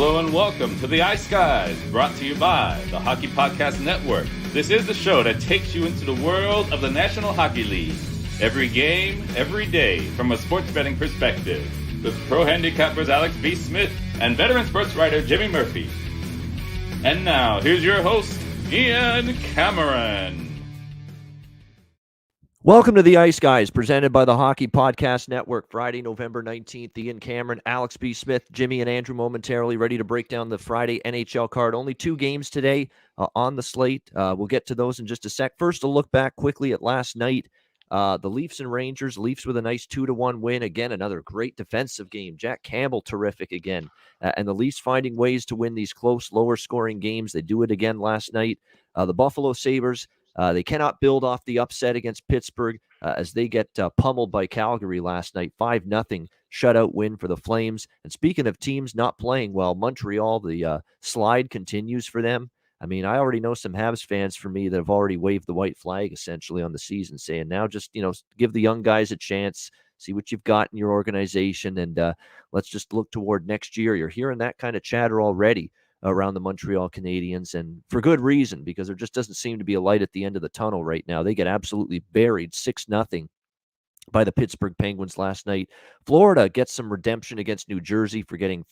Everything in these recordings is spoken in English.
Hello and welcome to the Ice Guys, brought to you by the Hockey Podcast Network. This is the show that takes you into the world of the National Hockey League. Every game, every day, from a sports betting perspective. With pro handicappers Alex B. Smith and veteran sports writer Jimmy Murphy. And now, here's your host, Ian Cameron. Welcome to the Ice Guys, presented by the Hockey Podcast Network. Friday, November 19th, Ian Cameron, Alex B. Smith, Jimmy, and Andrew momentarily ready to break down the Friday NHL card. Only 2 games today on the slate. We'll get to those in just a sec. First, a look back quickly at last night. The Leafs and Rangers. Leafs with a nice 2-1 win. Again, another great defensive game. Jack Campbell, terrific again. And the Leafs finding ways to win these close, lower-scoring games. They do it again last night. The Buffalo Sabres. They cannot build off the upset against Pittsburgh as they get pummeled by Calgary last night. 5-0 shutout win for the Flames. And speaking of teams not playing well, Montreal, the slide continues for them. I mean, I already know some Habs fans for me that have already waved the white flag essentially on the season, saying now just, give the young guys a chance, see what you've got in your organization, and let's just look toward next year. You're hearing that kind of chatter already around the Montreal Canadiens, and for good reason, because there just doesn't seem to be a light at the end of the tunnel right now. They get absolutely buried 6-0 by the Pittsburgh Penguins last night. Florida gets some redemption against New Jersey for getting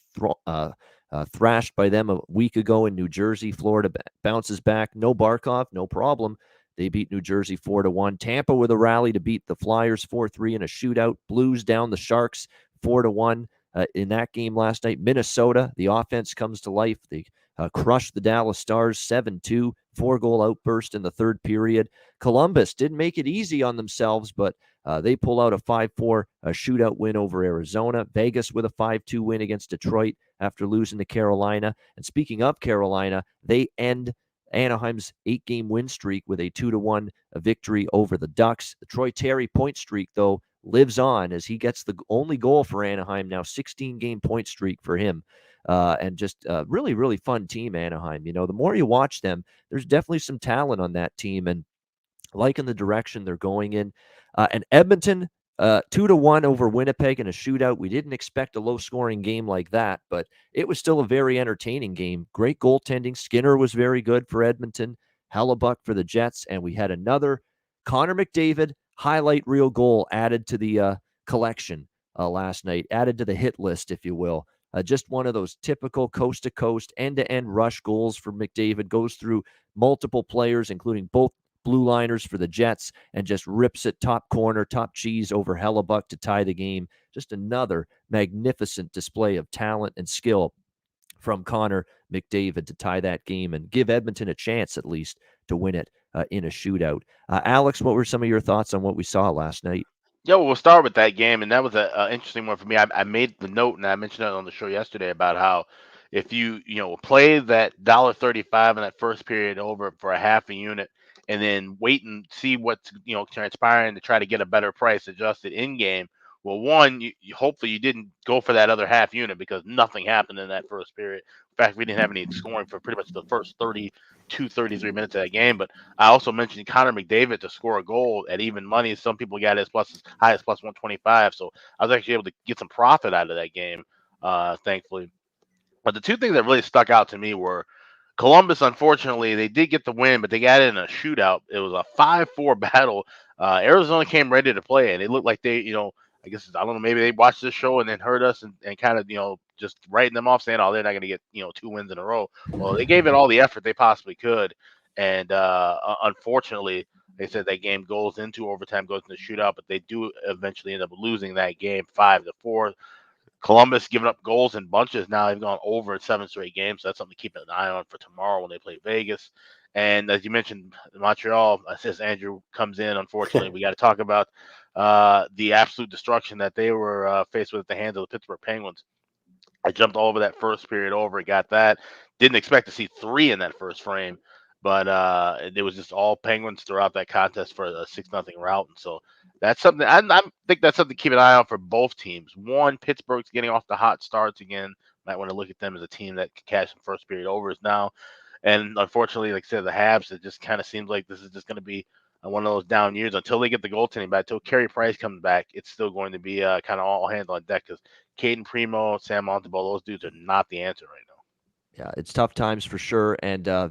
thrashed by them a week ago in New Jersey. Florida bounces back. No Barkov, no problem. They beat New Jersey 4-1. Tampa with a rally to beat the Flyers 4-3 in a shootout. Blues down the Sharks 4-1. In that game last night. Minnesota, the offense comes to life. They crushed the Dallas Stars 7-2, 4-goal outburst in the third period. Columbus didn't make it easy on themselves, but they pull out a 5-4 shootout win over Arizona. Vegas with a 5-2 win against Detroit after losing to Carolina. And speaking of Carolina, they end Anaheim's 8-game win streak with a 2-1 victory over the Ducks. The Troy Terry point streak, though, lives on as he gets the only goal for Anaheim now, 16-game point streak for him. And just really, really fun team, Anaheim. The more you watch them, there's definitely some talent on that team, and liking the direction they're going in. And Edmonton, 2-1 over Winnipeg in a shootout. We didn't expect a low-scoring game like that, but it was still a very entertaining game. Great goaltending. Skinner was very good for Edmonton. Hellebuck for the Jets, and we had another Connor McDavid highlight reel goal added to the collection last night, added to the hit list, if you will. Just one of those typical coast-to-coast, end-to-end rush goals for McDavid. Goes through multiple players, including both blue liners for the Jets, and just rips it top corner, top cheese over Hellebuck to tie the game. Just another magnificent display of talent and skill from Connor McDavid to tie that game and give Edmonton a chance, at least, to win it in a shootout. Alex, what were some of your thoughts on what we saw last night? Yeah, well, we'll start with that game, and that was an interesting one for me. I made the note, and I mentioned it on the show yesterday about how if you play that $1.35 in that first period over for a half a unit, and then wait and see what's transpiring to try to get a better price adjusted in game. Well, one, hopefully you didn't go for that other half unit because nothing happened in that first period. In fact, we didn't have any scoring for pretty much the first 32, 33 minutes of that game. But I also mentioned Connor McDavid to score a goal at even money. Some people got as high as plus 125. So I was actually able to get some profit out of that game, thankfully. But the two things that really stuck out to me were Columbus, unfortunately, they did get the win, but they got it in a shootout. It was a 5-4 battle. Arizona came ready to play, and it looked like they, I guess, I don't know, maybe they watched this show and then heard us and kind of, just writing them off saying, oh, they're not going to get, 2 wins in a row. Well, they gave it all the effort they possibly could. And unfortunately, they said that game goes into overtime, goes into shootout, but they do eventually end up losing that game 5-4. Columbus giving up goals in bunches now. They've gone over 7 straight games. So that's something to keep an eye on for tomorrow when they play Vegas. And as you mentioned, Montreal, since Andrew comes in, unfortunately, we got to talk about the absolute destruction that they were faced with at the hands of the Pittsburgh Penguins. I jumped all over that first period over, got that. Didn't expect to see 3 in that first frame, but it was just all Penguins throughout that contest for a 6-0 rout. And so that's something I think that's something to keep an eye on for both teams. One, Pittsburgh's getting off the hot starts again. Might want to look at them as a team that can cash some first period overs now. And unfortunately, like I said, the Habs, it just kind of seems like this is just going to be one of those down years until they get the goaltending back. Until Carey Price comes back, it's still going to be kind of all hands on deck because Caden Primo, Sam Montembeau, those dudes are not the answer right now. Yeah, it's tough times for sure, and I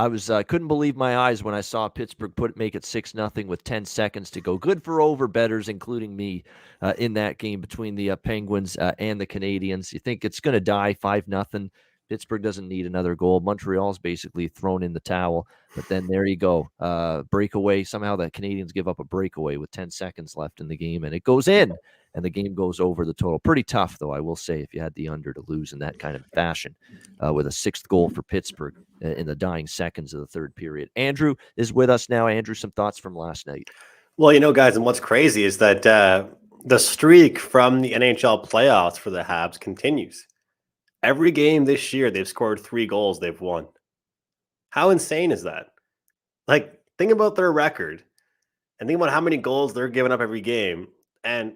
was couldn't believe my eyes when I saw Pittsburgh make it 6-0 with 10 seconds to go. Good for over bettors, including me, in that game between the Penguins and the Canadians. You think it's going to die 5-0? Pittsburgh doesn't need another goal. Montreal's basically thrown in the towel, but then there you go, breakaway. Somehow the Canadians give up a breakaway with 10 seconds left in the game, and it goes in. And the game goes over the total. Pretty tough, though, I will say, if you had the under to lose in that kind of fashion with a sixth goal for Pittsburgh in the dying seconds of the third period. Andrew is with us now. Andrew, some thoughts from last night. Well, guys, and what's crazy is that the streak from the NHL playoffs for the Habs continues. Every game this year, they've scored 3 goals, they've won. How insane is that? Like, think about their record and think about how many goals they're giving up every game. And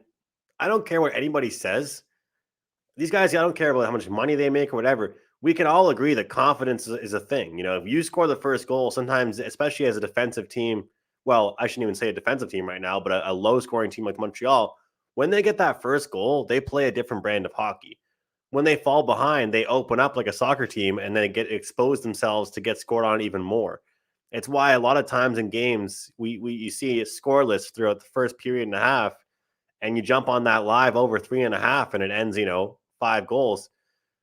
I don't care what anybody says. These guys, I don't care about how much money they make or whatever. We can all agree that confidence is a thing. If you score the first goal, sometimes, especially as a defensive team, well, I shouldn't even say a defensive team right now, but a low-scoring team like Montreal, when they get that first goal, they play a different brand of hockey. When they fall behind, they open up like a soccer team and then get exposed themselves to get scored on even more. It's why a lot of times in games, you see it scoreless throughout the first period and a half, and you jump on that live over 3.5 and it ends, 5 goals.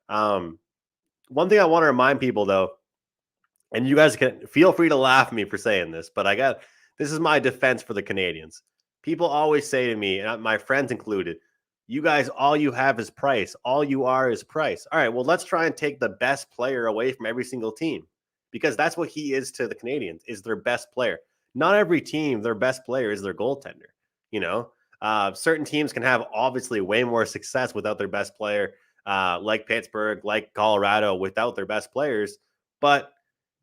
One thing I want to remind people, though, and you guys can feel free to laugh at me for saying this, but this is my defense for the Canadians. People always say to me, and my friends included, you guys, all you have is price. All you are is price. All right, well, let's try and take the best player away from every single team, because that's what he is to the Canadians, is their best player. Not every team, their best player is their goaltender. Certain teams can have obviously way more success without their best player, like Pittsburgh, like Colorado, without their best players. But,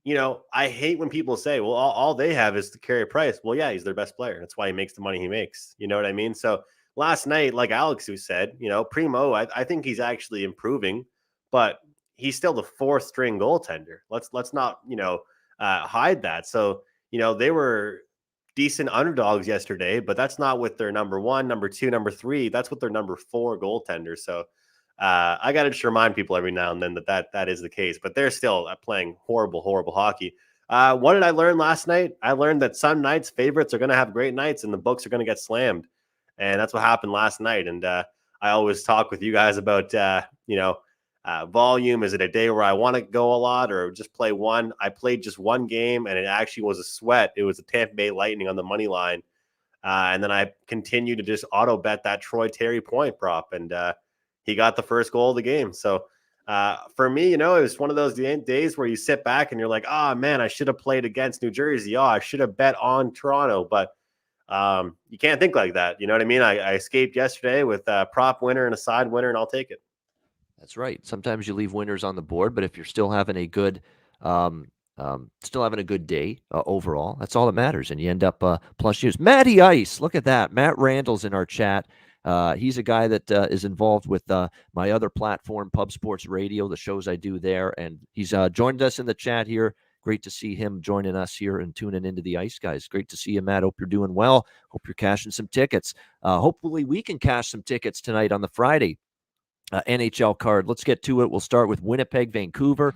I hate when people say, well, all they have is to Carey Price. Well, yeah, he's their best player. That's why he makes the money he makes. You know what I mean? So last night, like Alex who said, Primo, I think he's actually improving, but he's still the 4th string goaltender. Let's not, hide that. So, they were decent underdogs yesterday, but that's not with their number 1, number 2, number 3. That's with their number 4 goaltender. So I got to just remind people every now and then that is the case, but they're still playing horrible hockey. What did I learn last night? I learned that some nights favorites are going to have great nights and the books are going to get slammed. And that's what happened last night. And I always talk with you guys about, volume. Is it a day where I want to go a lot or just play one? I played just one game and it actually was a sweat. It was the Tampa Bay Lightning on the money line. And then I continued to just auto bet that Troy Terry point prop. And he got the first goal of the game. So for me, it was one of those days where you sit back and you're like, oh, man, I should have played against New Jersey. Oh, I should have bet on Toronto. But you can't think like that. You know what I mean? I escaped yesterday with a prop winner and a side winner, and I'll take it. That's right. Sometimes you leave winners on the board, but if you're still having a good day overall, that's all that matters. And you end up plus use. Matty Ice, look at that. Matt Randall's in our chat. He's a guy that is involved with my other platform, Pub Sports Radio, the shows I do there. And he's joined us in the chat here. Great to see him joining us here and tuning into the Ice Guys. Great to see you, Matt. Hope you're doing well. Hope you're cashing some tickets. Hopefully we can cash some tickets tonight on the Friday NHL card. Let's get to it. We'll start with Winnipeg, Vancouver.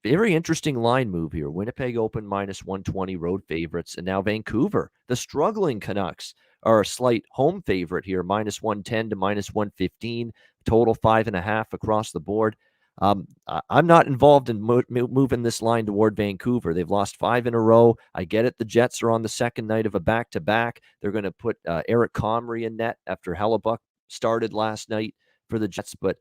Very interesting line move here. Winnipeg open -120 road favorites, and now Vancouver, the struggling Canucks, are a slight home favorite here, -110 to -115, total 5.5 across the board. I'm not involved in moving this line toward Vancouver. They've lost 5 in a row. I get it. The Jets are on the second night of a back-to-back. They're going to put Eric Comrie in net after Hellebuck started last night for the Jets, but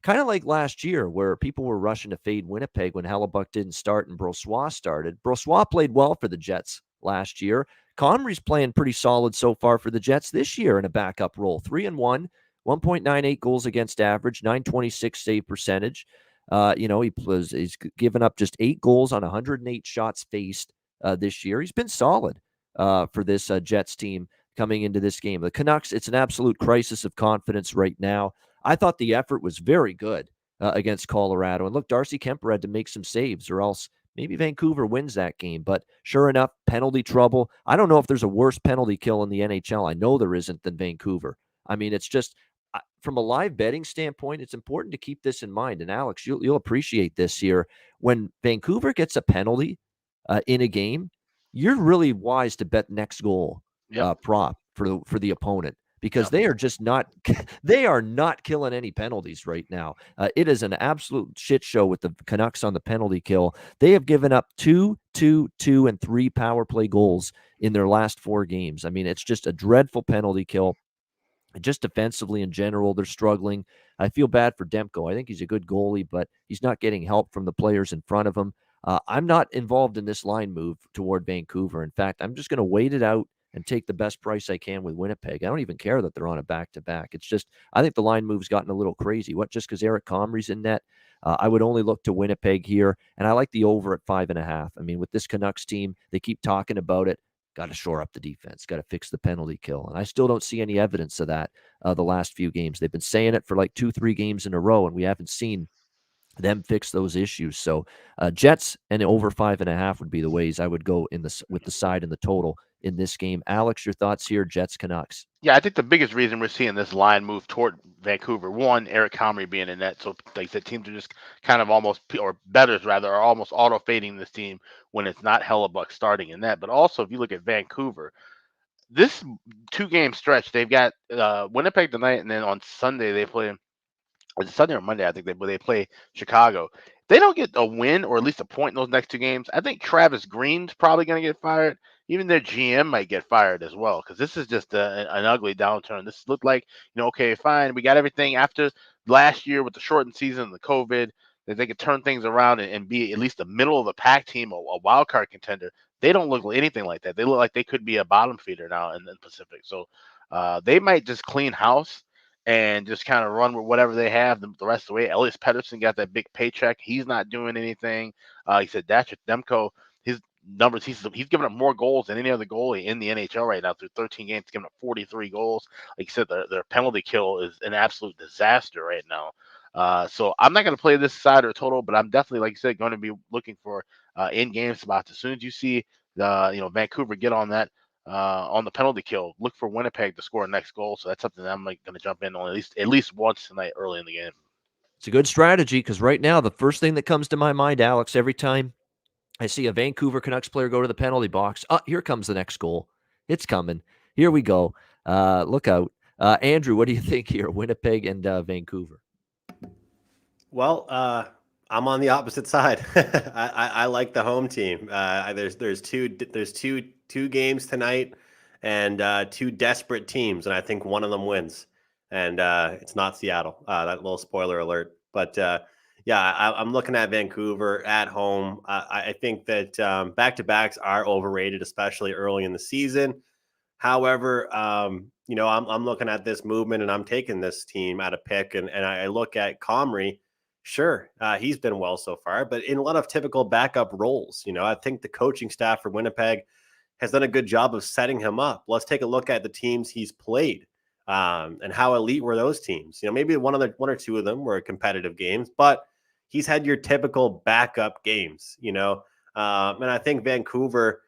kind of like last year where people were rushing to fade Winnipeg when Hellebuck didn't start and Brossoit started. Brossoit played well for the Jets last year. Comrie's playing pretty solid so far for the Jets this year in a backup role. 3-1, 1.98 goals against average, .926 save percentage. He's given up just 8 goals on 108 shots faced this year. He's been solid for this Jets team coming into this game. The Canucks, it's an absolute crisis of confidence right now. I thought the effort was very good against Colorado. And look, Darcy Kemper had to make some saves or else maybe Vancouver wins that game. But sure enough, penalty trouble. I don't know if there's a worse penalty kill in the NHL. I know there isn't than Vancouver. I mean, it's just from a live betting standpoint, it's important to keep this in mind. And Alex, you'll appreciate this here. When Vancouver gets a penalty in a game, you're really wise to bet next goal prop for the opponent, because they are just not they are not killing any penalties right now. It is an absolute shit show with the Canucks on the penalty kill. They have given up 2, 2, 2, and 3 power play goals in their last 4 games. I mean, it's just a dreadful penalty kill. Just defensively in general, they're struggling. I feel bad for Demko. I think he's a good goalie, but he's not getting help from the players in front of him. I'm not involved in this line move toward Vancouver. In fact, I'm just going to wait it out and take the best price I can with Winnipeg. I don't even care that they're on a back-to-back. It's just, I think the line move's gotten a little crazy. Just because Eric Comrie's in net, I would only look to Winnipeg here, and I like the over at 5.5. I mean, with this Canucks team, they keep talking about it. Got to shore up the defense, got to fix the penalty kill. And I still don't see any evidence of that the last few games. They've been saying it for like 2-3 games in a row, and we haven't seen them fix those issues. So Jets and over 5.5 would be the ways I would go with the side and the total in this game. Alex, your thoughts here, Jets Canucks? Yeah, I think the biggest reason we're seeing this line move toward Vancouver, one, Eric Comrie being in net. So like I said, teams are just kind of almost, or bettors rather, are almost auto fading this team when it's not Hellebuck starting in net. But also, if you look at Vancouver, this 2-game stretch, they've got Winnipeg tonight, and then on Sunday they play. It's Sunday or Monday, I think they play Chicago. If they don't get a win or at least a point in those next 2 games, I think Travis Green's probably going to get fired. Even their GM might get fired as well, because this is just an ugly downturn. This looked like, okay, fine, we got everything after last year with the shortened season and the COVID, that they could turn things around and be at least the middle of the pack team, a wild card contender. They don't look anything like that. They look like they could be a bottom feeder now in the Pacific. So they might just clean house and just kind of run with whatever they have the rest of the way. Elias Pettersson got that big paycheck. He's not doing anything. He said Thatcher Demko, his numbers, he's given up more goals than any other goalie in the NHL right now through 13 games, giving up 43 goals. Like you said, their penalty kill is an absolute disaster right now. So I'm not going to play this side or total, but I'm definitely, like you said, going to be looking for in-game spots. As soon as you see Vancouver get on that, on the penalty kill, look for Winnipeg to score a next goal. So that's something that I'm going to jump in on at least once tonight early in the game. It's a good strategy, because right now the first thing that comes to my mind, Alex, every time I see a Vancouver Canucks player go to the penalty box, here comes the next goal. It's coming. Here we go. Look out. Andrew, what do you think here, Winnipeg and Vancouver? Well, I'm on the opposite side. I like the home team. There's two games tonight, and 2 desperate teams, and I think one of them wins. And it's not Seattle. That little spoiler alert. But I'm looking at Vancouver at home. I think that back-to-backs are overrated, especially early in the season. However, I'm looking at this movement, and I'm taking this team at a pick, and I look at Comrie. Sure, he's been well so far, but in a lot of typical backup roles. I think the coaching staff for Winnipeg has done a good job of setting him up. Let's take a look at the teams he's played, and how elite were those teams. Maybe one or two of them were competitive games, but he's had your typical backup games. And I think Vancouver,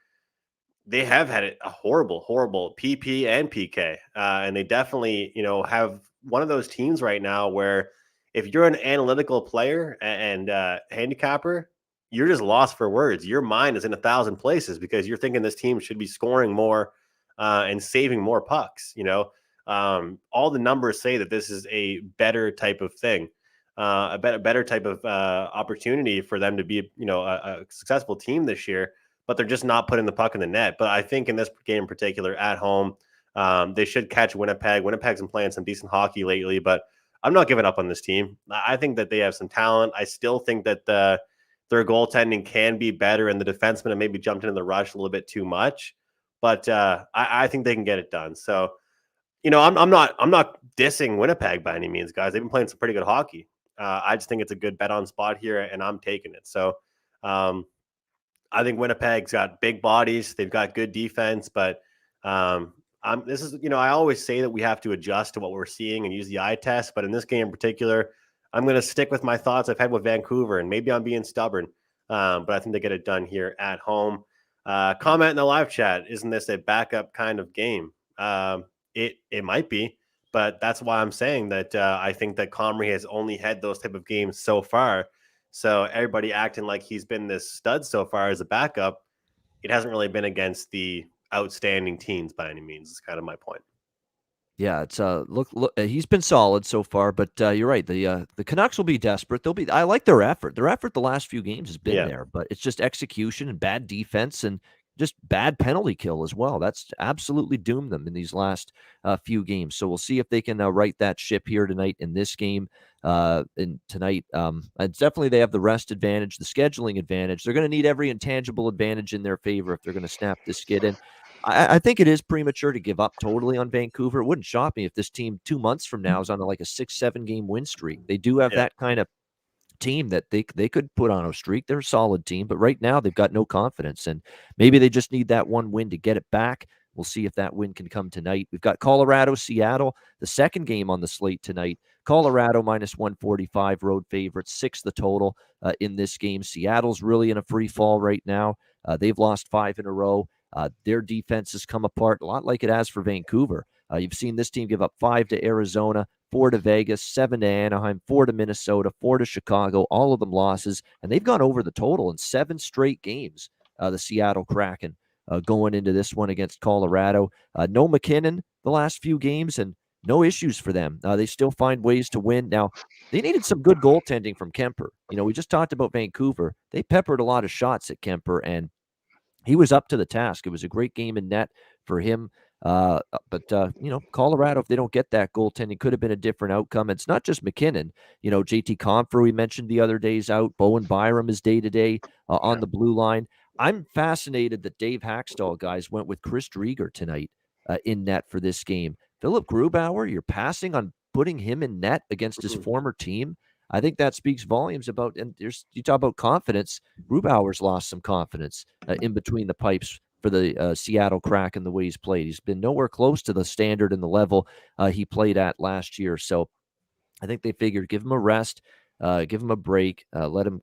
they have had a horrible PP and PK, and they definitely have one of those teams right now where, if you're an analytical player and handicapper, you're just lost for words. Your mind is in 1,000 places because you're thinking this team should be scoring more and saving more pucks. All the numbers say that this is a better type of thing, a better type of opportunity for them to be, a successful team this year. But they're just not putting the puck in the net. But I think in this game in particular, at home, they should catch Winnipeg. Winnipeg's been playing some decent hockey lately, but I'm not giving up on this team. I think that they have some talent. I still think that their goaltending can be better, and the defensemen have maybe jumped into the rush a little bit too much. But I think they can get it done. So, I'm not dissing Winnipeg by any means, guys. They've been playing some pretty good hockey. I just think it's a good bet on spot here, and I'm taking it. So, I think Winnipeg's got big bodies. They've got good defense, but this is, I always say that we have to adjust to what we're seeing and use the eye test. But in this game in particular, I'm going to stick with my thoughts I've had with Vancouver, and maybe I'm being stubborn, but I think they get it done here at home. Comment in the live chat. Isn't this a backup kind of game? It might be, But that's why I'm saying that I think that Comrie has only had those type of games so far. So everybody acting like he's been this stud so far as a backup, it hasn't really been against the outstanding teams by any means. Is kind of my point. Yeah, it's look, he's been solid so far, but you're right. The Canucks will be desperate. They'll be. I like their effort. Their effort the last few games has been there, but it's just execution and bad defense and just bad penalty kill as well. That's absolutely doomed them in these last few games. So we'll see if they can right that ship here tonight in this game. And tonight, it's definitely they have the rest advantage, the scheduling advantage. They're going to need every intangible advantage in their favor if they're going to snap this skid in. I think it is premature to give up totally on Vancouver. It wouldn't shock me if this team 2 months from now is on like a 6-7 game win streak. They do have that kind of team that they could put on a streak. They're a solid team, but right now they've got no confidence, and maybe they just need that one win to get it back. We'll see if that win can come tonight. We've got Colorado, Seattle, the second game on the slate tonight. Colorado minus 145, road favorites, 6 the total in this game. Seattle's really in a free fall right now. They've lost 5 in a row. Their defense has come apart a lot like it has for Vancouver. You've seen this team give up 5 to Arizona, 4 to Vegas, 7 to Anaheim, 4 to Minnesota, 4 to Chicago, all of them losses, and they've gone over the total in 7 straight games, the Seattle Kraken going into this one against Colorado. No McKinnon the last few games, and no issues for them. They still find ways to win. Now, they needed some good goaltending from Kemper. We just talked about Vancouver. They peppered a lot of shots at Kemper, and he was up to the task. It was a great game in net for him. But Colorado, if they don't get that goaltending, could have been a different outcome. It's not just McKinnon. JT Compher, we mentioned the other day's out. Bowen Byram is day-to-day on the blue line. I'm fascinated that Dave Hackstall, guys, went with Chris Drieger tonight in net for this game. Philip Grubauer, you're passing on putting him in net against his former team. I think that speaks volumes about, and you talk about confidence. Grubauer's lost some confidence in between the pipes for the Seattle Kraken the way he's played. He's been nowhere close to the standard and the level he played at last year. So I think they figured give him a rest, give him a break, let him,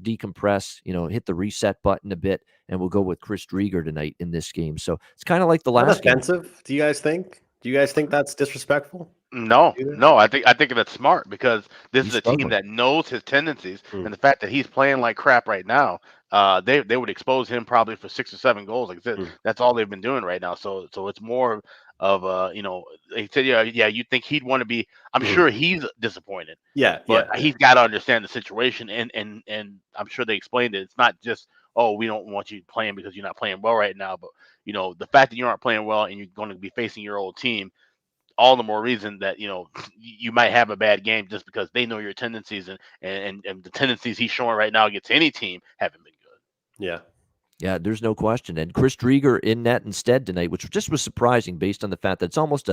decompress, hit the reset button a bit, and we'll go with Chris Drieger tonight in this game. So it's kind of like the last game. Offensive, do you guys think? Do you guys think that's disrespectful? No. I think that's smart because this is a team that knows his tendencies, and the fact that he's playing like crap right now, they would expose him probably for 6 or 7 goals. Like I said, that's all they've been doing right now. So it's more of they said, you think he'd want to be. I'm sure he's disappointed. But he's got to understand the situation, and I'm sure they explained it. It's not just, oh, we don't want you playing because you're not playing well right now, but the fact that you aren't playing well and you're going to be facing your old team, all the more reason that you might have a bad game just because they know your tendencies and the tendencies he's showing right now against any team haven't been good. Yeah, there's no question. And Chris Drieger in net instead tonight, which just was surprising based on the fact that it's almost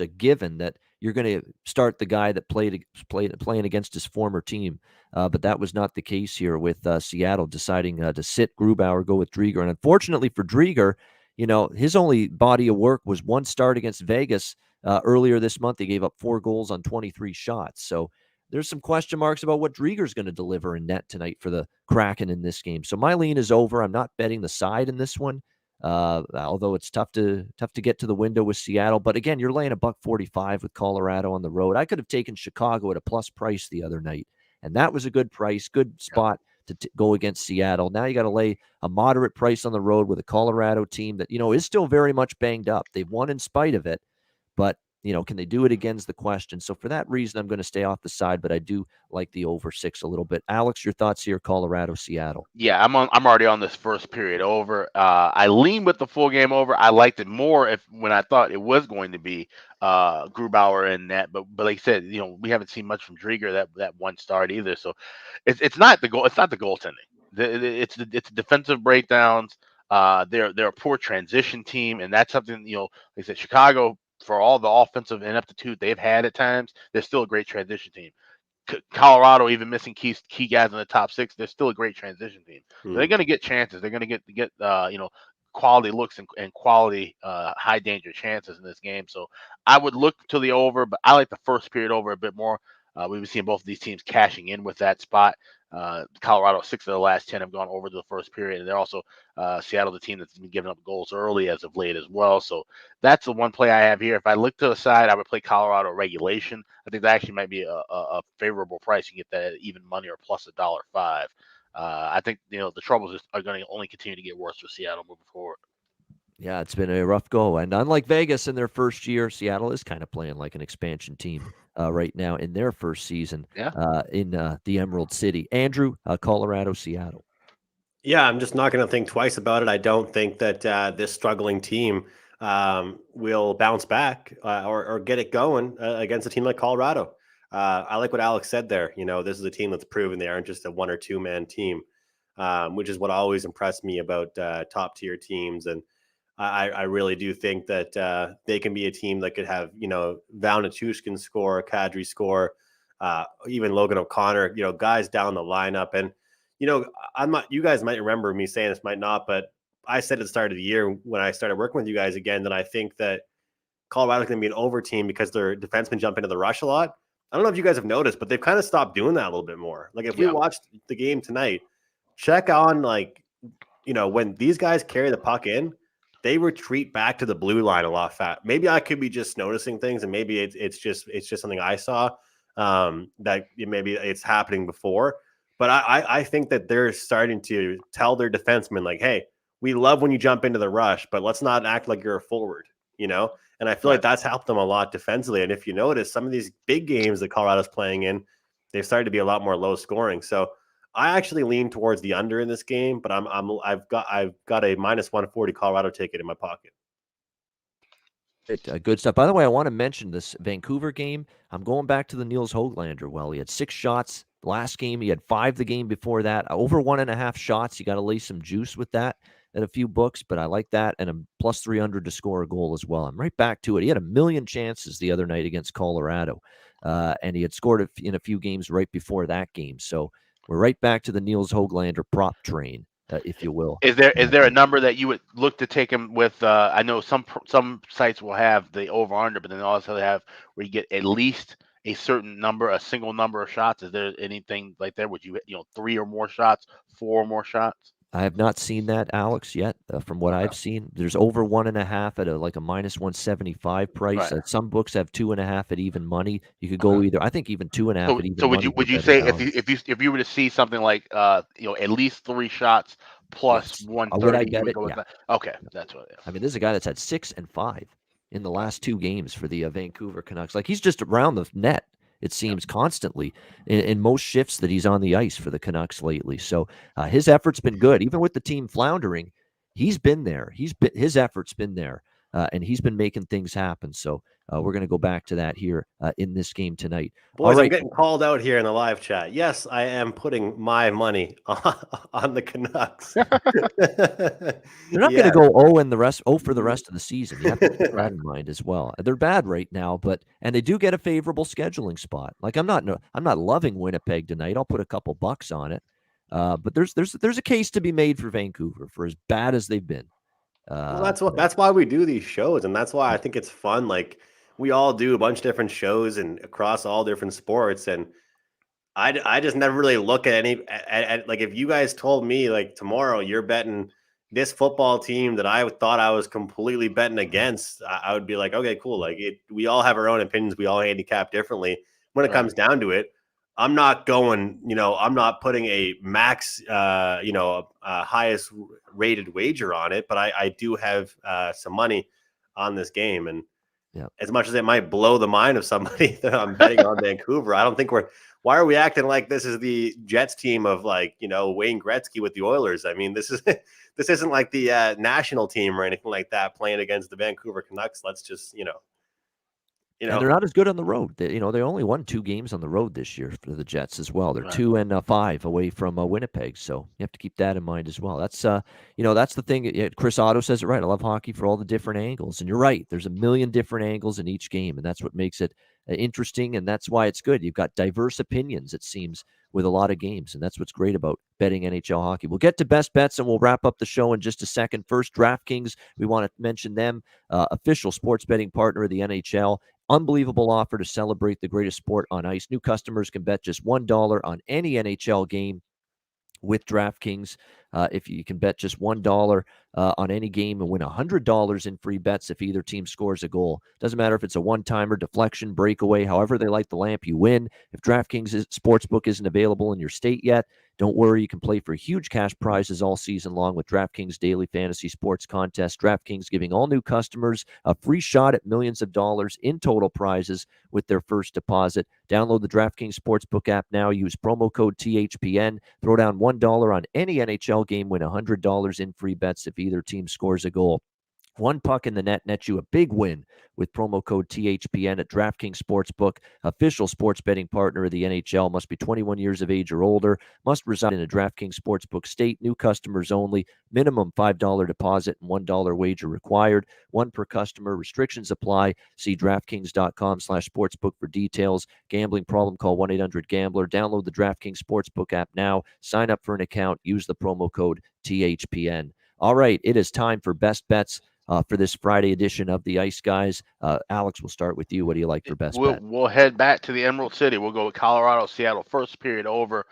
a given that you're going to start the guy that playing against his former team. But that was not the case here with Seattle deciding to sit Grubauer, go with Drieger. And unfortunately for Drieger, his only body of work was one start against Vegas earlier this month. He gave up 4 goals on 23 shots. So there's some question marks about what Drieger's going to deliver in net tonight for the Kraken in this game. So my lean is over. I'm not betting the side in this one, although it's tough to get to the window with Seattle. But again, you're laying $1.45 with Colorado on the road. I could have taken Chicago at a plus price the other night, and that was a good price, good spot to go against Seattle. Now you got to lay a moderate price on the road with a Colorado team that, is still very much banged up. They've won in spite of it, but can they do it again's the question? So for that reason, I'm going to stay off the side, but I do like the over 6 a little bit. Alex, your thoughts here, Colorado, Seattle? Yeah, I'm already on this first period over. I lean with the full game over. I liked it more when I thought it was going to be Grubauer in net, but like I said, we haven't seen much from Drieger that one start either. So it's not the goal. It's not the goaltending. It's defensive breakdowns. They're a poor transition team, and that's something like I said, Chicago, for all the offensive ineptitude they've had at times, they're still a great transition team. Colorado, even missing key guys in the top 6, they're still a great transition team. So they're going to get chances. They're going to get quality looks and quality high danger chances in this game. So I would look to the over, but I like the first period over a bit more. We've seen both of these teams cashing in with that spot. Colorado, 6 of the last 10 have gone over the first period, and they're also Seattle, the team that's been giving up goals early as of late as well. So that's the one play I have here. If I look to the side, I would play Colorado regulation. I think that actually might be a favorable price. You can get that at even money or plus $1.05. I think the troubles are going to only continue to get worse for Seattle moving forward. Yeah, it's been a rough go. And unlike Vegas in their first year, Seattle is kind of playing like an expansion team right now in their first season in the Emerald City. Andrew, Colorado, Seattle. Yeah, I'm just not going to think twice about it. I don't think that this struggling team will bounce back or get it going against a team like Colorado. I like what Alex said there. This is a team that's proven they aren't just a 1 or 2 man team, which is what always impressed me about top tier teams. And I really do think that they can be a team that could have, Val Nichushkin score, Kadri score, even Logan O'Connor, guys down the lineup. And, I'm not, you guys might remember me saying this, might not, but I said at the start of the year when I started working with you guys again, that I think that Colorado's going to be an over team because their defensemen jump into the rush a lot. I don't know if you guys have noticed, but they've kind of stopped doing that a little bit more. Like if we watched the game tonight, check on when these guys carry the puck in, they retreat back to the blue line a lot fast. Maybe I could be just noticing things, and maybe it's just something I saw that maybe it's happening before. But I think that they're starting to tell their defensemen, like, hey, we love when you jump into the rush, but let's not act like you're a forward, And I feel like that's helped them a lot defensively. And if you notice, some of these big games that Colorado's playing in, they've started to be a lot more low scoring. So I actually lean towards the under in this game, but I've got a minus 140 Colorado ticket in my pocket. Good stuff. By the way, I want to mention this Vancouver game. I'm going back to the Niels Höglander. Well, he had 6 shots last game. He had 5 the game before that. Over 1.5 shots. You got to lay some juice with that at a few books, but I like that. And a plus 300 to score a goal as well. I'm right back to it. He had 1 million chances the other night against Colorado, and he had scored in a few games right before that game. So we're right back to the Niels Höglander prop train, if you will. Is there a number that you would look to take him with? I know some sites will have the over under, but then also they have where you get at least a certain number, a single number of shots. Is there anything like that? Would you 3 or more shots, 4 or more shots? I have not seen that, Alex, yet. From what I've seen, there's over 1.5 at a minus 175 price. Right. Some books have 2.5 at even money. You could go either. I think even 2.5 at even money. So would you say if you were to see something like at least 3 shots plus 130, would I bet it? Yeah. Okay, that's what. I mean, this is a guy that's had 6 and 5 in the last 2 games for the Vancouver Canucks. Like he's just around the net. It seems constantly in most shifts that he's on the ice for the Canucks lately. So his effort's been good, even with the team floundering. He's been there. His effort's been there, and he's been making things happen. So we're going to go back to that here in this game tonight. Boys, I'm getting called out here in the live chat. Yes, I am putting my money on the Canucks. They're not going to go 0 for the rest of the season. You have to keep that in mind as well. They're bad right now, and they do get a favorable scheduling spot. Like I'm not loving Winnipeg tonight. I'll put a couple bucks on it. But there's a case to be made for Vancouver for as bad as they've been. Well, that's why we do these shows, and that's why I think it's fun. Like we all do a bunch of different shows and across all different sports, and I just never really look at like if you guys told me like tomorrow you're betting this football team that I thought I was completely betting against, I would be like, okay, cool. Like we all have our own opinions. We all handicap differently. When it comes down to it, I'm not going, I'm not putting a max, highest rated wager on it, but I do have some money on this game. And as much as it might blow the mind of somebody that I'm betting on Vancouver, I don't think why are we acting like this is the Jets team of Wayne Gretzky with the Oilers? I mean, this isn't like the national team or anything like that playing against the Vancouver Canucks. Let's just, and they're not as good on the road. They only won 2 games on the road this year for the Jets as well. They're 2 and 5 away from Winnipeg, so you have to keep that in mind as well. That's that's the thing. Chris Otto says it right. I love hockey for all the different angles, and you're right. There's a million different angles in each game, and that's what makes it interesting, and that's why it's good. You've got diverse opinions, it seems, with a lot of games, and that's what's great about betting NHL hockey. We'll get to best bets, and we'll wrap up the show in just a second. First, DraftKings, we want to mention them, official sports betting partner of the NHL Unbelievable offer to celebrate the greatest sport on ice. New customers can bet just $1 on any NHL game with DraftKings. If you can bet just $1 on any game and win $100 in free bets if either team scores a goal. Doesn't matter if it's a one-timer, deflection, breakaway, however they light the lamp, you win. If DraftKings Sportsbook isn't available in your state yet, don't worry. You can play for huge cash prizes all season long with DraftKings Daily Fantasy Sports Contest. DraftKings giving all new customers a free shot at millions of dollars in total prizes with their first deposit. Download the DraftKings Sportsbook app now. Use promo code THPN. Throw down $1 on any NHL game. Win $100 in free bets if either team scores a goal. One puck in the net nets you a big win with promo code THPN at DraftKings Sportsbook, official sports betting partner of the NHL. Must be 21 years of age or older. Must reside in a DraftKings Sportsbook state. New customers only. Minimum $5 deposit and $1 wager required. One per customer. Restrictions apply. See DraftKings.com/sportsbook for details. Gambling problem? Call 1-800-GAMBLER. Download the DraftKings Sportsbook app now. Sign up for an account. Use the promo code THPN. All right, it is time for best bets for this Friday edition of the Ice Guys. Alex, we'll start with you. What do you like for best bet? We'll head back to the Emerald City. We'll go with Colorado, Seattle, first period over,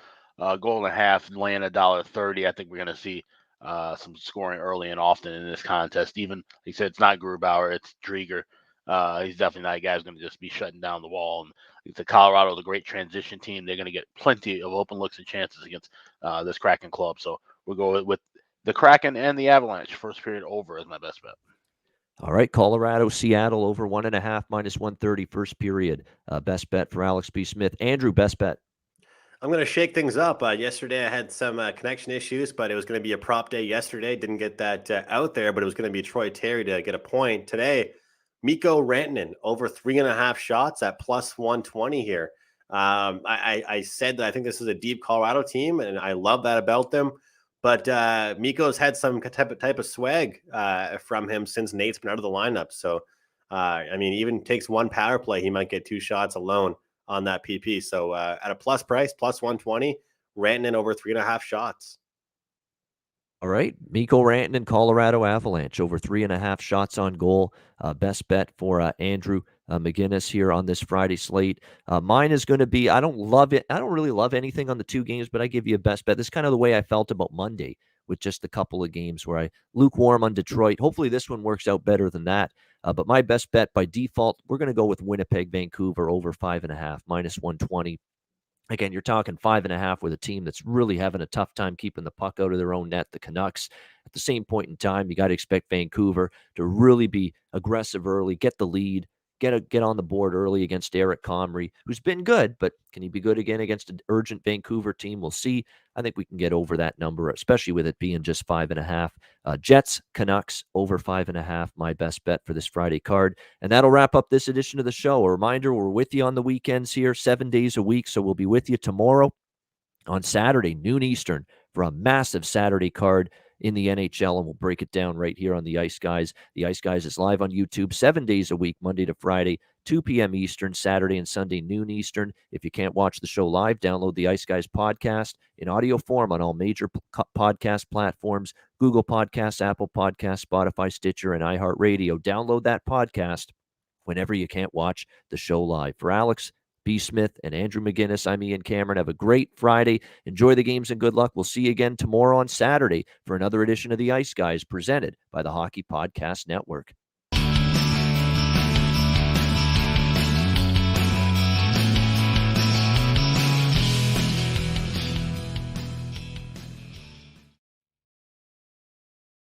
goal and a half, laying $1.30. I think we're going to see some scoring early and often in this contest. Even, like you said, it's not Grubauer, it's Drieger. He's definitely not a guy who's going to just be shutting down the wall. And it's Colorado, the great transition team. They're going to get plenty of open looks and chances against this Kraken club. So we'll go with the Kraken and the Avalanche, first period over, as my best bet. All right, Colorado, Seattle over 1.5 minus 130 first period. Best bet for Alex B. Smith. Andrew, best bet. I'm going to shake things up. Yesterday I had some connection issues, but it was going to be a prop day yesterday. Didn't get that out there, but it was going to be Troy Terry to get a point. Today, Mikko Rantanen over 3.5 shots at plus 120 here. I said that I think this is a deep Colorado team, and I love that about them. But Mikko's had some type of swag from him since Nate's been out of the lineup. So, I mean, even takes one power play, he might get 2 shots alone on that PP. So at a plus price, plus 120, Rantanen over 3.5 shots. All right, Mikko Rantanen, Colorado Avalanche over 3.5 shots on goal. Best bet for Andrew McInnis here on this Friday slate. Mine is going to be, I don't love it. I don't really love anything on the 2 games, but I give you a best bet. This is kind of the way I felt about Monday with just a couple of games where I lukewarm on Detroit. Hopefully this one works out better than that. But my best bet by default, we're going to go with Winnipeg, Vancouver over 5.5 minus 120. Again, you're talking 5.5 with a team that's really having a tough time keeping the puck out of their own net, the Canucks. At the same point in time, you got to expect Vancouver to really be aggressive early, get the lead, get on the board early against Eric Comrie, who's been good, but can he be good again against an urgent Vancouver team? We'll see. I think we can get over that number, especially with it being just 5.5. Jets, Canucks, over 5.5, my best bet for this Friday card. And that'll wrap up this edition of the show. A reminder, we're with you on the weekends here, 7 days a week, so we'll be with you tomorrow on Saturday, noon Eastern, for a massive Saturday card in the NHL, and we'll break it down right here on the Ice Guys. The Ice Guys is live on YouTube 7 days a week, Monday to Friday, 2 p.m. Eastern, Saturday and Sunday, noon Eastern. If you can't watch the show live, download the Ice Guys podcast in audio form on all major podcast platforms, Google Podcasts, Apple Podcasts, Spotify, Stitcher, and iHeartRadio. Download that podcast whenever you can't watch the show live. For Alex B. Smith and Andrew McInnis, I'm Ian Cameron. Have a great Friday. Enjoy the games and good luck. We'll see you again tomorrow on Saturday for another edition of the Ice Guys presented by the Hockey Podcast Network.